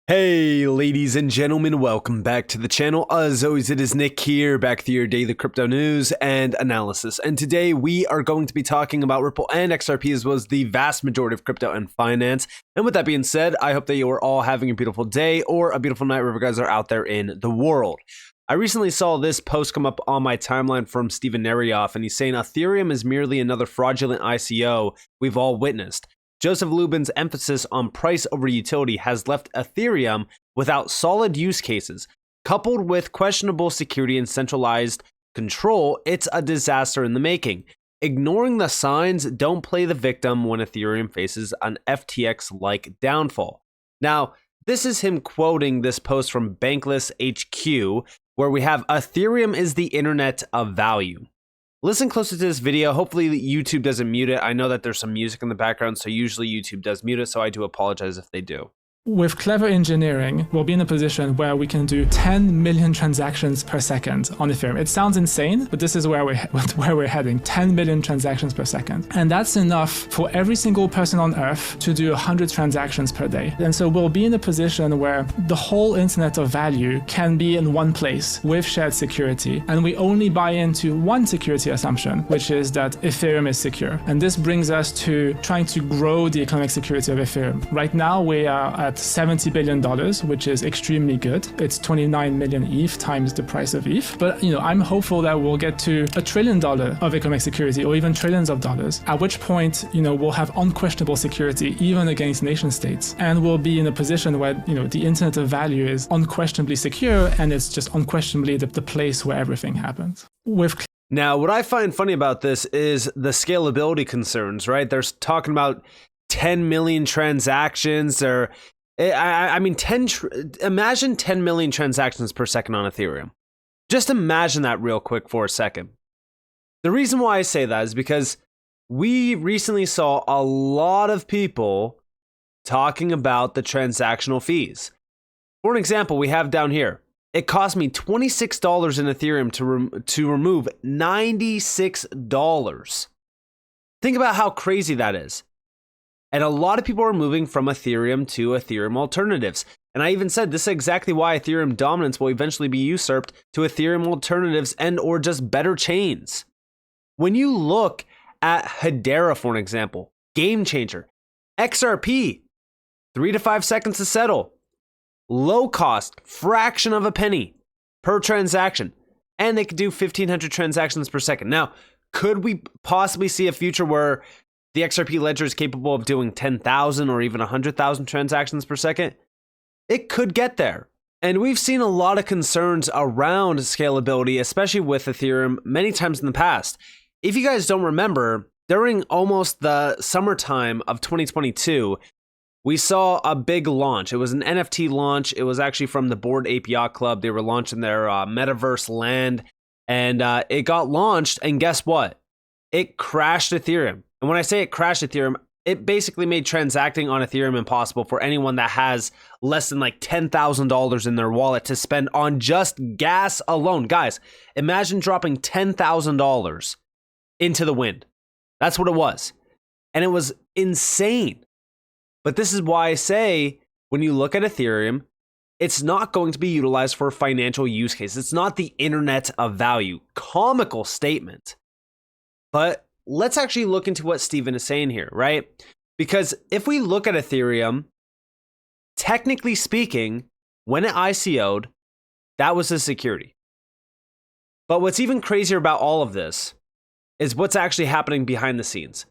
Hey ladies and gentlemen, welcome back to the channel. As always, it is Nick here, back with your daily crypto news and analysis. And today we are going to be talking about Ripple and XRP, as well as the vast majority of crypto and finance. And with that being said, I hope that you are all having a beautiful day or a beautiful night wherever you guys are out there in the world. I recently saw this post come up on my timeline from Steven Nerioff, and he's saying Ethereum is merely another fraudulent ICO we've all witnessed. Joseph Lubin's emphasis on price over utility has left Ethereum without solid use cases. Coupled with questionable security and centralized control, it's a disaster in the making. Ignoring the signs, don't play the victim when Ethereum faces an FTX-like downfall. Now, this is him quoting this post from Bankless HQ, where we have Ethereum is the internet of value. Listen closer to this video. Hopefully YouTube doesn't mute it. I know that there's some music in the background, so usually YouTube does mute it, so I do apologize if they do. With clever engineering, we'll be in a position where we can do 10 million transactions per second on Ethereum. It sounds insane, but this is where we're heading, 10 million transactions per second. And that's enough for every single person on Earth to do 100 transactions per day. And so we'll be in a position where the whole internet of value can be in one place with shared security. And we only buy into one security assumption, which is that Ethereum is secure. And this brings us to trying to grow the economic security of Ethereum. Right now, we are at $70 billion, which is extremely good. It's 29 million ETH times the price of ETH. But I'm hopeful that we'll get to $1 trillion of economic security, or even trillions of dollars, at which point, we'll have unquestionable security even against nation states. And we'll be in a position where, the internet of value is unquestionably secure, and it's just unquestionably the place where everything happens. Now, what I find funny about this is the scalability concerns, right? They're talking about 10 million transactions, or imagine 10 million transactions per second on Ethereum. Just imagine that real quick for a second. The reason why I say that is because we recently saw a lot of people talking about the transactional fees. For an example, we have down here, it cost me $26 in Ethereum to remove $96. Think about how crazy that is. And a lot of people are moving from Ethereum to Ethereum alternatives. And I even said this is exactly why Ethereum dominance will eventually be usurped to Ethereum alternatives and or just better chains. When you look at Hedera, for an example, game changer, XRP, 3 to 5 seconds to settle, low cost, fraction of a penny per transaction, and they could do 1,500 transactions per second. Now, could we possibly see a future where the XRP ledger is capable of doing 10,000 or even 100,000 transactions per second? It could get there. And we've seen a lot of concerns around scalability, especially with Ethereum, many times in the past. If you guys don't remember, during almost the summertime of 2022, we saw a big launch. It was an NFT launch. It was actually from the Bored Ape Yacht Club. They were launching their metaverse land, and it got launched, and guess what? It crashed Ethereum. And when I say it crashed Ethereum, it basically made transacting on Ethereum impossible for anyone that has less than like $10,000 in their wallet to spend on just gas alone. Guys, imagine dropping $10,000 into the wind. That's what it was. And it was insane. But this is why I say, when you look at Ethereum, it's not going to be utilized for financial use case. It's not the internet of value. Comical statement. But let's actually look into what Steven is saying here, right? Because if we look at Ethereum, technically speaking, when it ICO'd, that was the security. But what's even crazier about all of this is what's actually happening behind the scenes.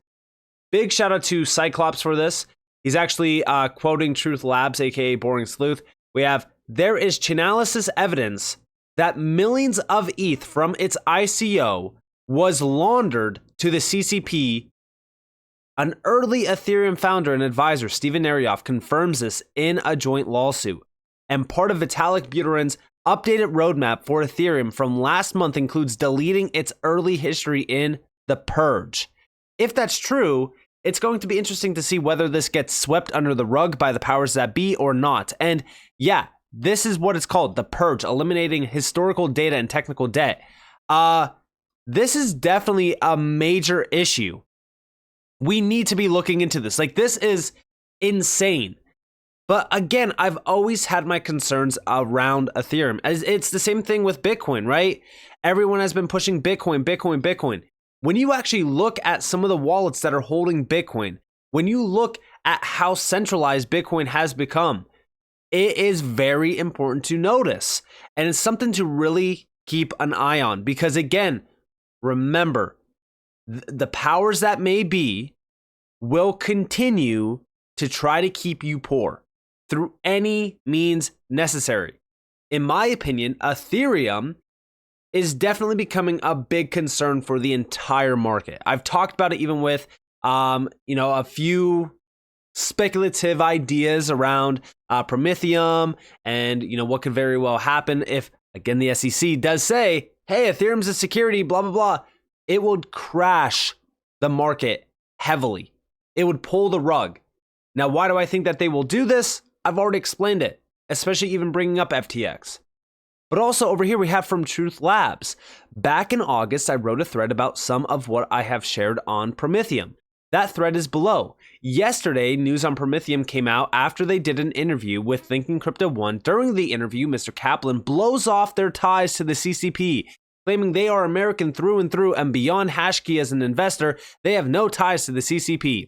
Big shout out to Cyclops for this. He's actually quoting Truth Labs, aka Boring Sleuth. We have, there is Chainalysis evidence that millions of ETH from its ICO was laundered to the CCP. An early Ethereum founder and advisor, Steven Nerioff, confirms this in a joint lawsuit. And part of Vitalik Buterin's updated roadmap for Ethereum from last month includes deleting its early history in the purge. If that's true, it's going to be interesting to see whether this gets swept under the rug by the powers that be or not. And yeah, this is what it's called, the purge, eliminating historical data and technical debt. This is definitely a major issue. We need to be looking into this. Like, this is insane. But again, I've always had my concerns around Ethereum. As it's the same thing with Bitcoin, right? Everyone has been pushing Bitcoin, Bitcoin, Bitcoin. When you actually look at some of the wallets that are holding Bitcoin, when you look at how centralized Bitcoin has become, it is very important to notice. And it's something to really keep an eye on. Because again, remember, the powers that may be will continue to try to keep you poor through any means necessary. In my opinion, Ethereum is definitely becoming a big concern for the entire market. I've talked about it even with, a few speculative ideas around Promethium and, what could very well happen if, again, the SEC does say, hey, Ethereum's a security, blah, blah, blah. It would crash the market heavily. It would pull the rug. Now, why do I think that they will do this? I've already explained it, especially even bringing up FTX. But also over here, we have from Truth Labs. Back in August, I wrote a thread about some of what I have shared on Promethium. That thread is below. Yesterday, news on Promethium came out after they did an interview with Thinking Crypto One. During the interview, Mr. Kaplan blows off their ties to the CCP, claiming they are American through and through, and beyond Hashkey as an investor, they have no ties to the CCP.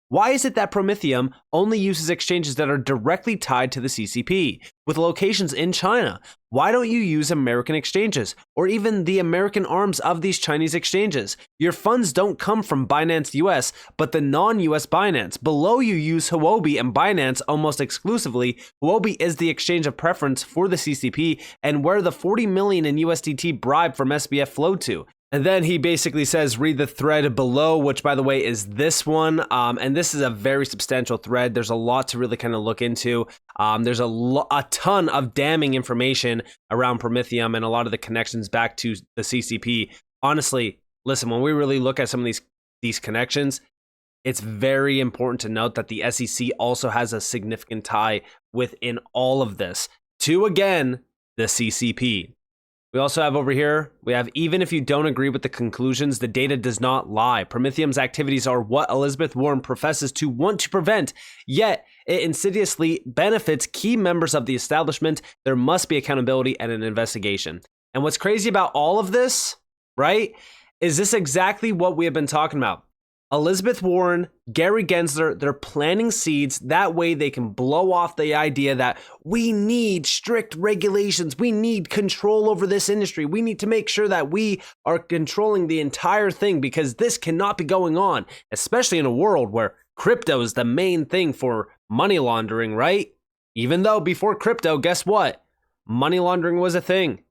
Why is it that Promethium only uses exchanges that are directly tied to the CCP, with locations in China? Why don't you use American exchanges, or even the American arms of these Chinese exchanges? Your funds don't come from Binance US, but the non-US Binance. Below you use Huobi and Binance almost exclusively. Huobi is the exchange of preference for the CCP, and where the 40 million in USDT bribe from SBF flowed to. And then he basically says, read the thread below, which, by the way, is this one. And this is a very substantial thread. There's a lot to really kind of look into. There's a ton of damning information around Promethium and a lot of the connections back to the CCP. Honestly, listen, when we really look at some of these connections, it's very important to note that the SEC also has a significant tie within all of this to, again, the CCP. We also have over here, even if you don't agree with the conclusions, the data does not lie. Promethium's activities are what Elizabeth Warren professes to want to prevent, yet it insidiously benefits key members of the establishment. There must be accountability and an investigation. And what's crazy about all of this, right, is this exactly what we have been talking about. Elizabeth Warren, Gary Gensler, they're planting seeds. That way they can blow off the idea that we need strict regulations. We need control over this industry. We need to make sure that we are controlling the entire thing because this cannot be going on, especially in a world where crypto is the main thing for money laundering, right? Even though before crypto, guess what? Money laundering was a thing.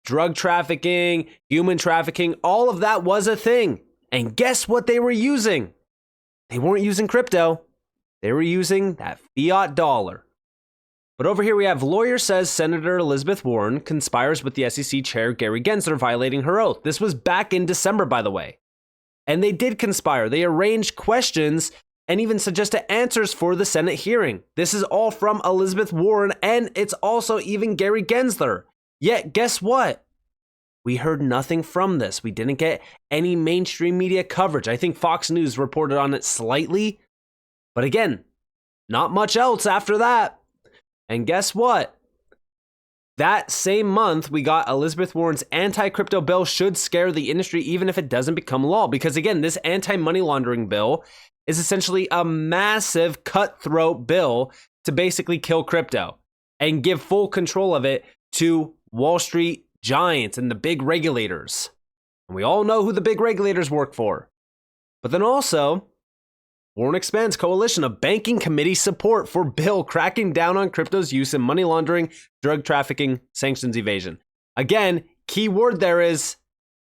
Drug trafficking, human trafficking, all of that was a thing. And guess what they were using? They weren't using crypto. They were using that fiat dollar. But over here we have lawyer says Senator Elizabeth Warren conspires with the SEC chair Gary Gensler violating her oath. This was back in December, by the way. And they did conspire. They arranged questions and even suggested answers for the Senate hearing. This is all from Elizabeth Warren, and it's also even Gary Gensler. Yet, guess what? We heard nothing from this. We didn't get any mainstream media coverage. I think Fox News reported on it slightly. But again, not much else after that. And guess what? That same month, we got Elizabeth Warren's anti-crypto bill should scare the industry even if it doesn't become law. Because again, this anti-money laundering bill is essentially a massive cutthroat bill to basically kill crypto and give full control of it to Wall Street giants and the big regulators. And we all know who the big regulators work for. But then also, Warren expands coalition of banking committee support for bill cracking down on crypto's use in money laundering, drug trafficking, sanctions evasion. Again, key word there is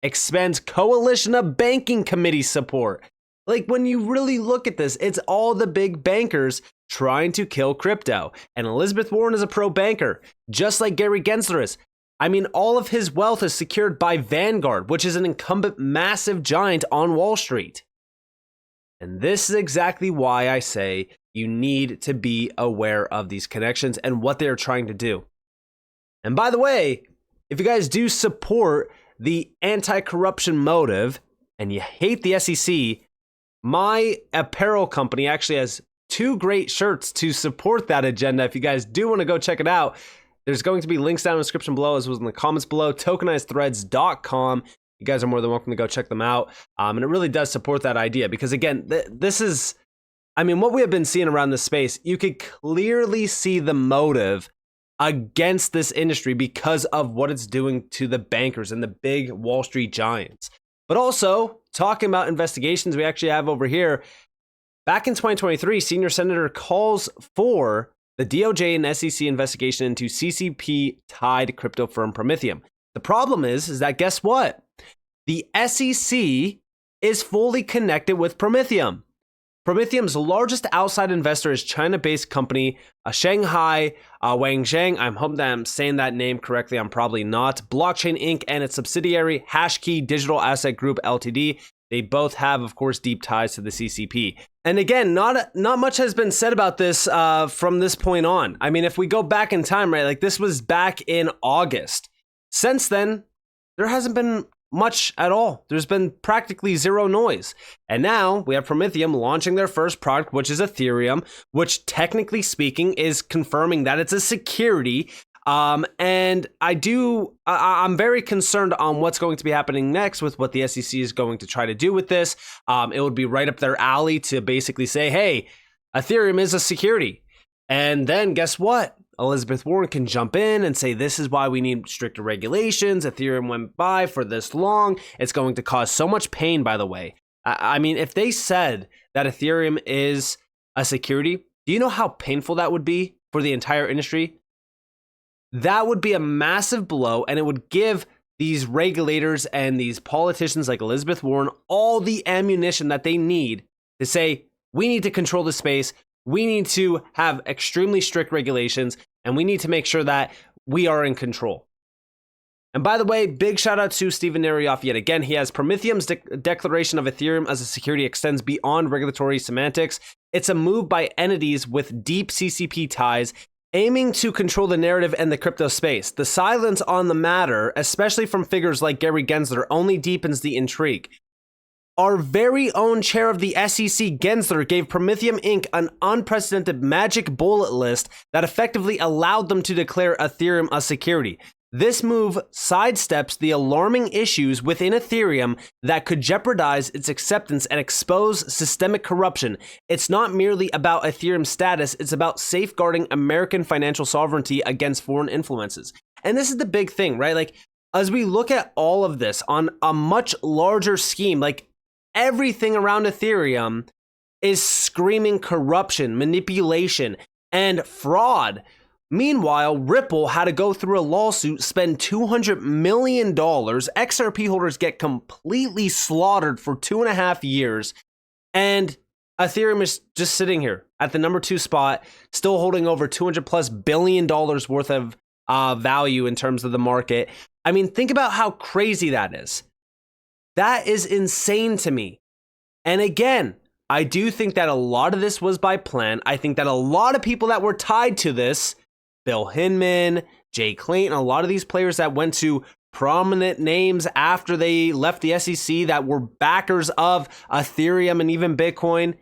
expands coalition of banking committee support. Like when you really look at this, it's all the big bankers trying to kill crypto. And Elizabeth Warren is a pro banker, just like Gary Gensler is. I mean, all of his wealth is secured by Vanguard, which is an incumbent massive giant on Wall Street. And this is exactly why I say you need to be aware of these connections and what they are trying to do. And by the way, if you guys do support the anti-corruption motive and you hate the SEC, my apparel company actually has 2 great shirts to support that agenda. If you guys do want to go check it out, there's going to be links down in the description below as well as in the comments below, tokenizedthreads.com. You guys are more than welcome to go check them out. And it really does support that idea because, again, this is, I mean, what we have been seeing around this space, you could clearly see the motive against this industry because of what it's doing to the bankers and the big Wall Street giants. But also, talking about investigations we actually have over here, back in 2023, Senior Senator calls for the DOJ and SEC investigation into CCP-tied crypto firm Promethium. The problem is that guess what? The SEC is fully connected with Promethium. Promethium's largest outside investor is China-based company Shanghai Wangzhang. I'm hoping that I'm saying that name correctly. I'm probably not. Blockchain Inc. and its subsidiary Hashkey Digital Asset Group Ltd. They both have, of course, deep ties to the CCP. And again, not much has been said about this from this point on. I mean, if we go back in time, right, like this was back in August. Since then, there hasn't been much at all. There's been practically zero noise. And now we have Promethium launching their first product, which is Ethereum, which technically speaking is confirming that it's a security. And I'm very concerned on what's going to be happening next with what the SEC is going to try to do with this. It would be right up their alley to basically say, hey, Ethereum is a security. And then guess what? Elizabeth Warren can jump in and say, this is why we need stricter regulations. Ethereum went by for this long. It's going to cause so much pain, by the way. I mean, if they said that Ethereum is a security, do you know how painful that would be for the entire industry? That would be a massive blow, and it would give these regulators and these politicians like Elizabeth Warren all the ammunition that they need to say, we need to control the space. We need to have extremely strict regulations, and we need to make sure that we are in control. And by the way, big shout out to Steven Narioff yet again. He has Promethium's declaration of Ethereum as a security extends beyond regulatory semantics. It's a move by entities with deep CCP ties aiming to control the narrative and the crypto space. The silence on the matter, especially from figures like Gary Gensler, only deepens the intrigue. Our very own chair of the SEC, Gensler, gave Promethium Inc. an unprecedented magic bullet list that effectively allowed them to declare Ethereum a security. This move sidesteps the alarming issues within Ethereum that could jeopardize its acceptance and expose systemic corruption. It's not merely about Ethereum's status, it's about safeguarding American financial sovereignty against foreign influences. And this is the big thing, right? Like, as we look at all of this on a much larger scheme, like, everything around Ethereum is screaming corruption, manipulation, and fraud. Meanwhile, Ripple had to go through a lawsuit, spend $200 million. XRP holders get completely slaughtered for 2.5 years. And Ethereum is just sitting here at the number 2 spot, still holding over $200+ billion worth of value in terms of the market. I mean, think about how crazy that is. That is insane to me. And again, I do think that a lot of this was by plan. I think that a lot of people that were tied to this, Bill Hinman, Jay Clayton, a lot of these players that went to prominent names after they left the SEC that were backers of Ethereum and even Bitcoin,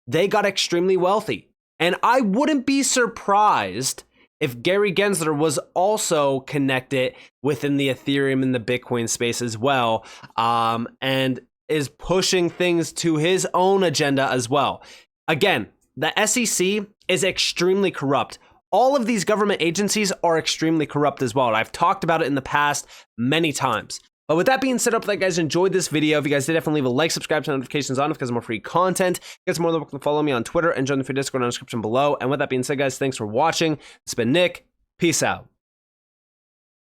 they got extremely wealthy. And I wouldn't be surprised if Gary Gensler was also connected within the Ethereum and the Bitcoin space as well, and is pushing things to his own agenda as well. Again, the SEC is extremely corrupt. All of these government agencies are extremely corrupt as well. And I've talked about it in the past many times. But with that being said, I hope that you guys enjoyed this video. If you guys did, definitely leave a like, subscribe, turn notifications on because more free content. You guys are more than welcome to follow me on Twitter and join the free Discord in the description below. And with that being said, guys, thanks for watching. It's been Nick. Peace out.